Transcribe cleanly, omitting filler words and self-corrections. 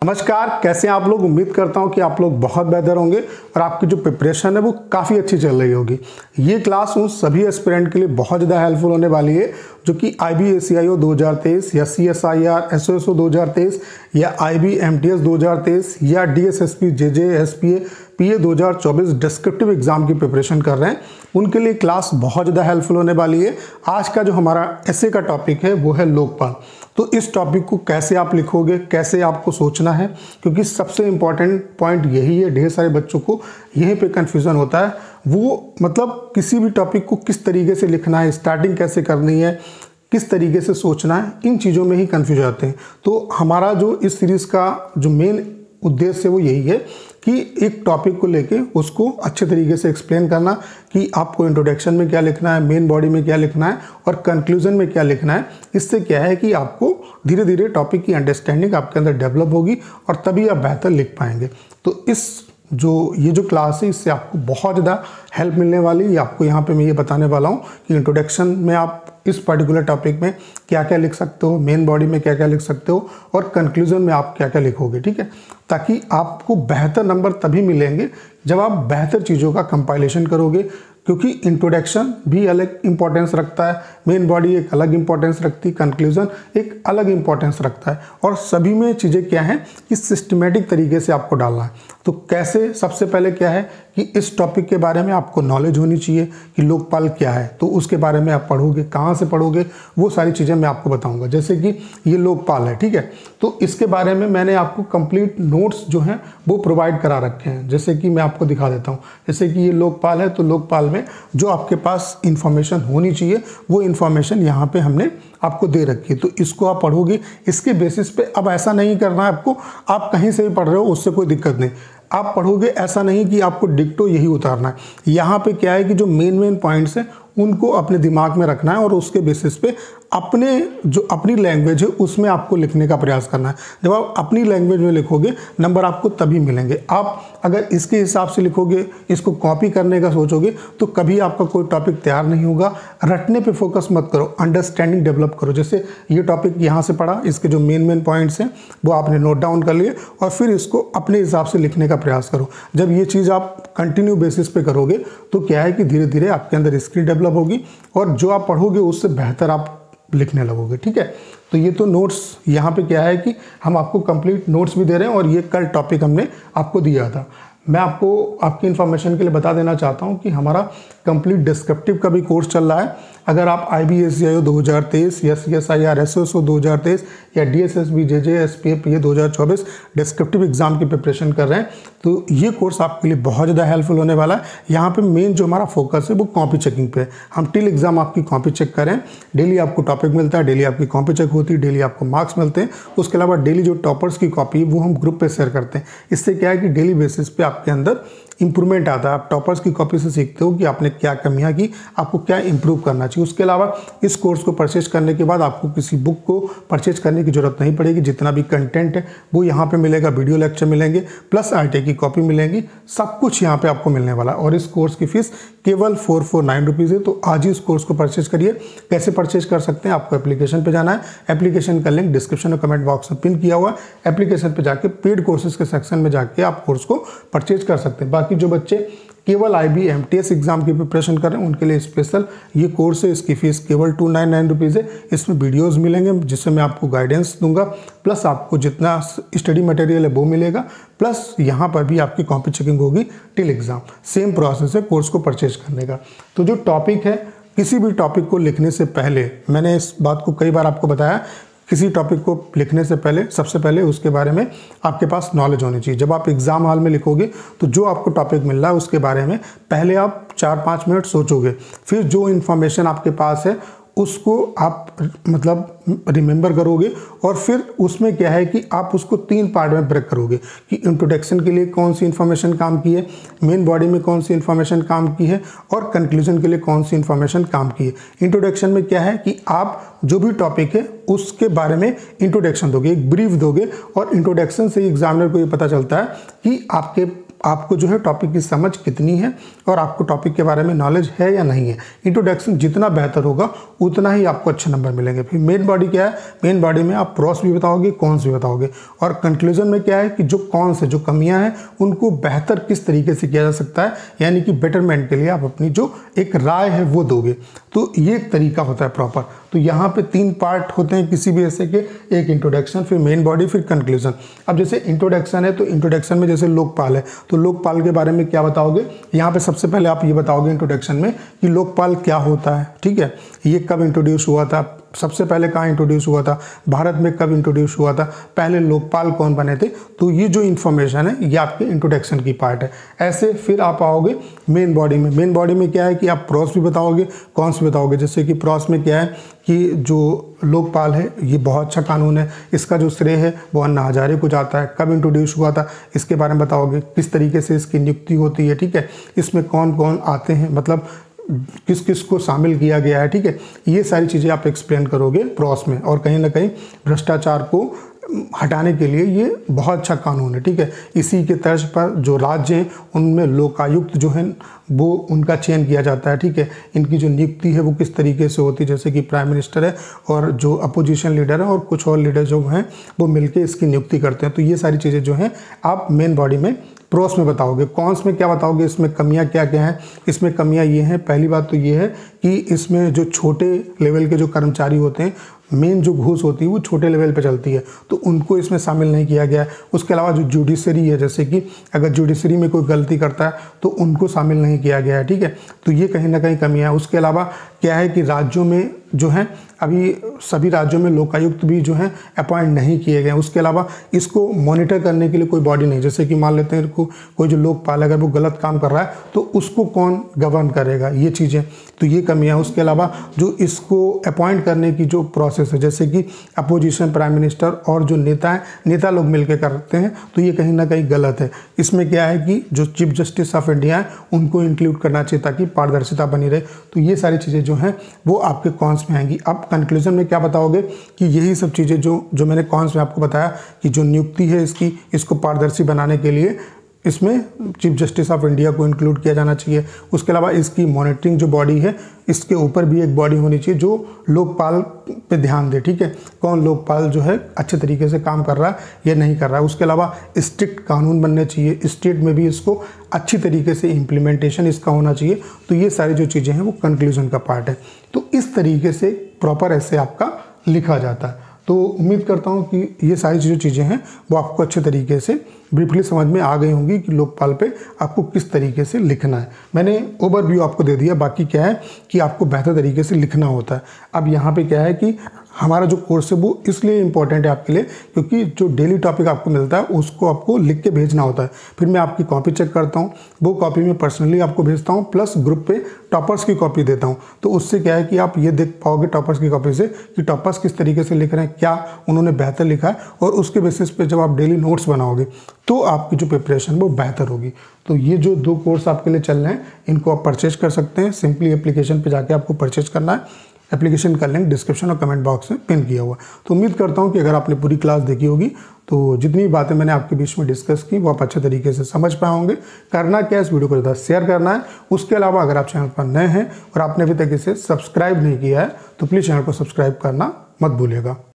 नमस्कार, कैसे हैं आप लोग। उम्मीद करता हूं कि आप लोग बहुत बेहतर होंगे और आपकी जो प्रिपरेशन है वो काफ़ी अच्छी चल रही होगी। ये क्लास उन सभी एस्पिरेंट के लिए बहुत ज़्यादा हेल्पफुल होने वाली है जो कि IB-ACIO 2023 या CSIR SOSO 2023 या IB-MTS 2023 या DSSP JJ SPA PA 2024 descriptive exam की प्रिपरेशन कर रहे हैं, उनके लिए क्लास बहुत ज़्यादा हेल्पफुल होने वाली है। आज का जो हमारा एसे का टॉपिक है वो है लोकपाल। तो इस टॉपिक को कैसे आप लिखोगे, कैसे आपको सोचना है, क्योंकि सबसे इम्पॉर्टेंट पॉइंट यही है। ढेर सारे बच्चों को यहीं पे कंफ्यूजन होता है, वो मतलब किसी भी टॉपिक को किस तरीके से लिखना है, स्टार्टिंग कैसे करनी है, किस तरीके से सोचना है, इन चीज़ों में ही कंफ्यूज आते हैं। तो हमारा जो इस सीरीज़ का जो मेन उद्देश्य है वो यही है कि एक टॉपिक को लेके उसको अच्छे तरीके से एक्सप्लेन करना कि आपको इंट्रोडक्शन में क्या लिखना है, मेन बॉडी में क्या लिखना है और कंक्लूजन में क्या लिखना है। इससे क्या है कि आपको धीरे धीरे टॉपिक की अंडरस्टैंडिंग आपके अंदर डेवलप होगी और तभी आप बेहतर लिख पाएंगे। तो ये जो क्लास है इससे आपको बहुत ज़्यादा हेल्प मिलने वाली है। आपको यहाँ पे मैं ये बताने वाला हूँ कि इंट्रोडक्शन में आप इस पर्टिकुलर टॉपिक में क्या क्या लिख सकते हो, मेन बॉडी में क्या क्या लिख सकते हो और कंक्लूजन में आप क्या क्या लिखोगे, ठीक है। ताकि आपको बेहतर नंबर तभी मिलेंगे जब आप बेहतर चीज़ों का कंपाइलेशन करोगे, क्योंकि इंट्रोडक्शन भी अलग इंपॉर्टेंस रखता है, मेन बॉडी एक अलग इंपॉर्टेंस रखती है, कंक्लूजन एक अलग इंपॉर्टेंस रखता है। और सभी में चीज़ें क्या हैं कि सिस्टमेटिक तरीके से आपको डालना है। तो कैसे, सबसे पहले क्या है कि इस टॉपिक के बारे में आपको नॉलेज होनी चाहिए कि लोकपाल क्या है। तो उसके बारे में आप पढ़ोगे, कहाँ से पढ़ोगे, वो सारी चीज़ें मैं आपको बताऊंगा। जैसे कि ये लोकपाल है, ठीक है, तो इसके बारे में मैंने आपको कंप्लीट नोट्स जो हैं वो प्रोवाइड करा रखे हैं। जैसे कि मैं आपको दिखा देता हूँ। जैसे कि ये लोकपाल है, तो लोकपाल में जो आपके पास इंफॉर्मेशन होनी चाहिए वो इंफॉर्मेशन यहाँ पे हमने आपको दे रखी है। तो इसको आप पढ़ोगे, इसके बेसिस पे। अब ऐसा नहीं करना है आपको, आप कहीं से भी पढ़ रहे हो उससे कोई दिक्कत नहीं। आप पढ़ोगे ऐसा नहीं कि आपको डिक्टो यही उतारना है। यहाँ पे क्या है कि जो मेन पॉइंट्स हैं उनको अपने दिमाग में रखना है और उसके बेसिस पे अपनी लैंग्वेज है उसमें आपको लिखने का प्रयास करना है। जब आप अपनी लैंग्वेज में लिखोगे नंबर आपको तभी मिलेंगे। आप अगर इसके हिसाब से लिखोगे, इसको कॉपी करने का सोचोगे, तो कभी आपका कोई टॉपिक तैयार नहीं होगा। रटने पे फोकस मत करो, अंडरस्टैंडिंग डेवलप करो। जैसे ये टॉपिक यहाँ से पढ़ा, इसके जो मेन पॉइंट्स हैं वो आपने नोट डाउन कर लिए और फिर इसको अपने हिसाब से लिखने का प्रयास करो। जब ये चीज़ आप कंटिन्यू बेसिस पे करोगे तो क्या है कि धीरे धीरे आपके अंदर स्किल डेवलप होगी और जो आप पढ़ोगे उससे बेहतर आप लिखने लगोगे, ठीक है। तो ये तो नोट्स यहाँ पे क्या है कि हम आपको कंप्लीट नोट्स भी दे रहे हैं और ये कल टॉपिक हमने आपको दिया था। मैं आपको आपकी इन्फॉर्मेशन के लिए बता देना चाहता हूँ कि हमारा कंप्लीट डिस्क्रिप्टिव का भी कोर्स चल रहा है। अगर आप IB-ACIO 2023 या CSIR SOSO 2023 या DSSP JJ SPA PA 2024 descriptive exam की प्रिपरेशन कर रहे हैं तो ये कोर्स आपके लिए बहुत ज़्यादा हेल्पफुल होने वाला है। यहाँ पे मेन जो हमारा फोकस है वो कॉपी चेकिंग पे है। हम टिल एग्जाम आपकी कॉपी चेक करें, डेली आपको टॉपिक मिलता है, डेली आपकी कॉपी चेक होती है, डेली आपको मार्क्स मिलते हैं। उसके अलावा डेली जो टॉपर्स की कॉपी वो हम ग्रुप पे शेयर करते हैं। इससे क्या है कि डेली बेसिस पे आपके अंदर इंप्रूवमेंट आता है। आप टॉपर्स की कॉपी से सीखते हो कि आपने क्या कमियां की, आपको क्या इंप्रूव करना चाहिए। उसके अलावा इस कोर्स को परचेज करने के बाद आपको किसी बुक को परचेज करने की जरूरत नहीं पड़ेगी। जितना भी कंटेंट है वो यहाँ पे मिलेगा, वीडियो लेक्चर मिलेंगे, प्लस RTA की कॉपी मिलेंगी, सब कुछ यहाँ पे आपको मिलने वाला है। और इस कोर्स की फीस केवल 449 रुपीज़ है। तो आज ही इस कोर्स को परचेज करिए। कैसे परचेज कर सकते हैं, आपको एप्लीकेशन पे जाना है। एप्लीकेशन का लिंक डिस्क्रिप्शन और कमेंट बॉक्स में पिन किया हुआ है। एप्लीकेशन पे जाके पेड कोर्सेज के सेक्शन में जाके आप कोर्स को परचेज कर सकते हैं। बाकी जो बच्चे केवल IB-MTS एग्जाम की प्रिपरेशन कर रहे हैं उनके लिए स्पेशल ये कोर्स है। इसकी फीस केवल 299 रुपीज़ है। इसमें वीडियोस मिलेंगे जिससे मैं आपको गाइडेंस दूंगा, प्लस आपको जितना स्टडी मटेरियल है वो मिलेगा, प्लस यहाँ पर भी आपकी कॉपी चेकिंग होगी टिल एग्जाम। सेम प्रोसेस है कोर्स को परचेज करने का। तो जो टॉपिक है, किसी भी टॉपिक को लिखने से पहले, मैंने इस बात को कई बार आपको बताया, किसी टॉपिक को लिखने से पहले सबसे पहले उसके बारे में आपके पास नॉलेज होनी चाहिए। जब आप एग्जाम हॉल में लिखोगे तो जो आपको टॉपिक मिल रहा है उसके बारे में पहले आप 4-5 मिनट सोचोगे, फिर जो इन्फॉर्मेशन आपके पास है उसको आप मतलब रिमेंबर करोगे और फिर उसमें क्या है कि आप उसको 3 पार्ट में ब्रेक करोगे कि इंट्रोडक्शन के लिए कौन सी इन्फॉर्मेशन काम की है, मेन बॉडी में कौन सी इन्फॉर्मेशन काम की है और कंक्लूजन के लिए कौन सी इन्फॉर्मेशन काम की है। इंट्रोडक्शन में क्या है कि आप जो भी टॉपिक है उसके बारे में इंट्रोडक्शन दोगे, एक ब्रीफ दोगे और इंट्रोडक्शन से ही एग्जामिनर को ये पता चलता है कि आपके आपको जो है टॉपिक की समझ कितनी है और आपको टॉपिक के बारे में नॉलेज है या नहीं है। इंट्रोडक्शन जितना बेहतर होगा उतना ही आपको अच्छे नंबर मिलेंगे। फिर मेन बॉडी क्या है, मेन बॉडी में आप प्रॉस भी बताओगे, कॉन्स भी बताओगे, और कंक्लूजन में क्या है कि जो कॉन्स है, जो कमियां हैं, उनको बेहतर किस तरीके से किया जा सकता है, यानी कि बेटरमेंट के लिए आप अपनी जो एक राय है वो दोगे। तो ये एक तरीका होता है प्रॉपर। तो यहाँ पे 3 पार्ट होते हैं किसी भी ऐसे के, एक इंट्रोडक्शन, फिर मेन बॉडी, फिर कंक्लूजन। अब जैसे इंट्रोडक्शन है तो इंट्रोडक्शन में जैसे लोकपाल है तो लोकपाल के बारे में क्या बताओगे, यहाँ पे सबसे पहले आप ये बताओगे इंट्रोडक्शन में कि लोकपाल क्या होता है, ठीक है, ये कब इंट्रोड्यूस हुआ था, सबसे पहले कहाँ इंट्रोड्यूस हुआ था, भारत में कब इंट्रोड्यूस हुआ था, पहले लोकपाल कौन बने थे। तो ये जो इन्फॉर्मेशन है ये आपके इंट्रोडक्शन की पार्ट है। ऐसे फिर आप आओगे मेन बॉडी में। मेन बॉडी में क्या है कि आप प्रॉस भी बताओगे, कॉन्स भी बताओगे। जैसे कि प्रॉस में क्या है कि जो लोकपाल है ये बहुत अच्छा कानून है, इसका जो श्रेय है वो अन्ना हजारे को जाता है। कब इंट्रोड्यूस हुआ था इसके बारे में बताओगे, किस तरीके से इसकी नियुक्ति होती है, ठीक है, इसमें कौन कौन आते हैं, मतलब किस किस को शामिल किया गया है, ठीक है, ये सारी चीज़ें आप एक्सप्लेन करोगे प्रॉस में। और कहीं ना कहीं भ्रष्टाचार को हटाने के लिए ये बहुत अच्छा कानून है, ठीक है। इसी के तर्ज पर जो राज्य हैं उनमें लोकायुक्त जो है वो उनका चयन किया जाता है, ठीक है। इनकी जो नियुक्ति है वो किस तरीके से होती है, जैसे कि प्राइम मिनिस्टर है और जो अपोजिशन लीडर है और कुछ और लीडर जो हैं वो मिलकर इसकी नियुक्ति करते हैं। तो ये सारी चीज़ें जो हैं आप मेन बॉडी में प्रॉस में बताओगे। कॉन्स में क्या बताओगे, इसमें कमियां क्या क्या हैं। इसमें कमियां ये हैं, पहली बात तो ये है कि इसमें जो छोटे लेवल के जो कर्मचारी होते हैं, मेन जो घूस होती है वो छोटे लेवल पे चलती है, तो उनको इसमें शामिल नहीं किया गया है। उसके अलावा जो जुडिशरी है, जैसे कि अगर जुडिशरी में कोई गलती करता है तो उनको शामिल नहीं किया गया है, ठीक है। तो ये कहीं ना कहीं कमियां है। उसके अलावा क्या है कि राज्यों में जो है अभी सभी राज्यों में लोकायुक्त भी जो है अपॉइंट नहीं किए गए। उसके अलावा इसको मॉनिटर करने के लिए कोई बॉडी नहीं, जैसे कि मान लेते हैं कोई जो लोकपाल अगर वो गलत काम कर रहा है तो उसको कौन गवर्न करेगा, ये चीज़ें, तो ये कमियां। उसके अलावा जो इसको अपॉइंट करने की जो प्रोसेस है, जैसे कि अपोजिशन, प्राइम मिनिस्टर और जो नेता लोग मिलकर करते हैं, तो ये कहीं ना कहीं गलत है। इसमें क्या है कि जो चीफ जस्टिस ऑफ इंडिया है उनको इंक्लूड करना चाहिए ताकि पारदर्शिता बनी रहे। तो ये सारी चीज़ें जो हैं वो आपके कॉन्स में आएंगी। अब कंक्लूजन में क्या बताओगे कि यही सब चीज़ें जो मैंने कॉन्स में आपको बताया कि जो नियुक्ति है इसको पारदर्शी बनाने के लिए इसमें चीफ जस्टिस ऑफ इंडिया को इंक्लूड किया जाना चाहिए। उसके अलावा इसकी मॉनिटरिंग जो बॉडी है इसके ऊपर भी एक बॉडी होनी चाहिए जो लोकपाल पे ध्यान दे, ठीक है, कौन लोकपाल जो है अच्छे तरीके से काम कर रहा है या नहीं कर रहा है। उसके अलावा स्ट्रिक्ट कानून बनने चाहिए, स्टेट में भी इसको अच्छी तरीके से इम्प्लीमेंटेशन इसका होना चाहिए। तो ये सारी जो चीज़ें हैं वो कंक्लूजन का पार्ट है। तो इस तरीके से प्रॉपर ऐसे आपका लिखा जाता है। तो उम्मीद करता हूँ कि ये सारी जो चीज़ें हैं वो आपको अच्छे तरीके से ब्रीफली समझ में आ गई होंगी कि लोकपाल पे आपको किस तरीके से लिखना है। मैंने ओवरव्यू आपको दे दिया, बाकी क्या है कि आपको बेहतर तरीके से लिखना होता है। अब यहाँ पे क्या है कि हमारा जो कोर्स है वो इसलिए इम्पॉर्टेंट है आपके लिए क्योंकि जो डेली टॉपिक आपको मिलता है उसको आपको लिख के भेजना होता है। फिर मैं आपकी कॉपी चेक करता हूँ, वो कॉपी मैं पर्सनली आपको भेजता हूँ, प्लस ग्रुप पे टॉपर्स की कॉपी देता हूँ। तो उससे क्या है कि आप ये देख पाओगे टॉपर्स की कॉपी से कि टॉपर्स किस तरीके से लिख रहे हैं, क्या उन्होंने बेहतर लिखा है, और उसके बेसिस पे जब आप डेली नोट्स बनाओगे तो आपकी जो प्रिपरेशन वो बेहतर होगी। तो ये जो 2 कोर्स आपके लिए चल रहे हैं इनको आप परचेज कर सकते हैं। सिंपली एप्लीकेशन पे जाके आपको परचेज करना है। एप्लीकेशन का लिंक डिस्क्रिप्शन और कमेंट बॉक्स में पिन किया हुआ है। तो उम्मीद करता हूँ कि अगर आपने पूरी क्लास देखी होगी तो जितनी भी बातें मैंने आपके बीच में डिस्कस की वो आप अच्छे तरीके से समझ पाए होंगे। करना क्या है, इस वीडियो को ज़्यादा शेयर करना है। उसके अलावा अगर आप चैनल पर नए हैं और आपने अभी तक इसे सब्सक्राइब नहीं किया है तो प्लीज़ चैनल को सब्सक्राइब करना मत भूलिएगा।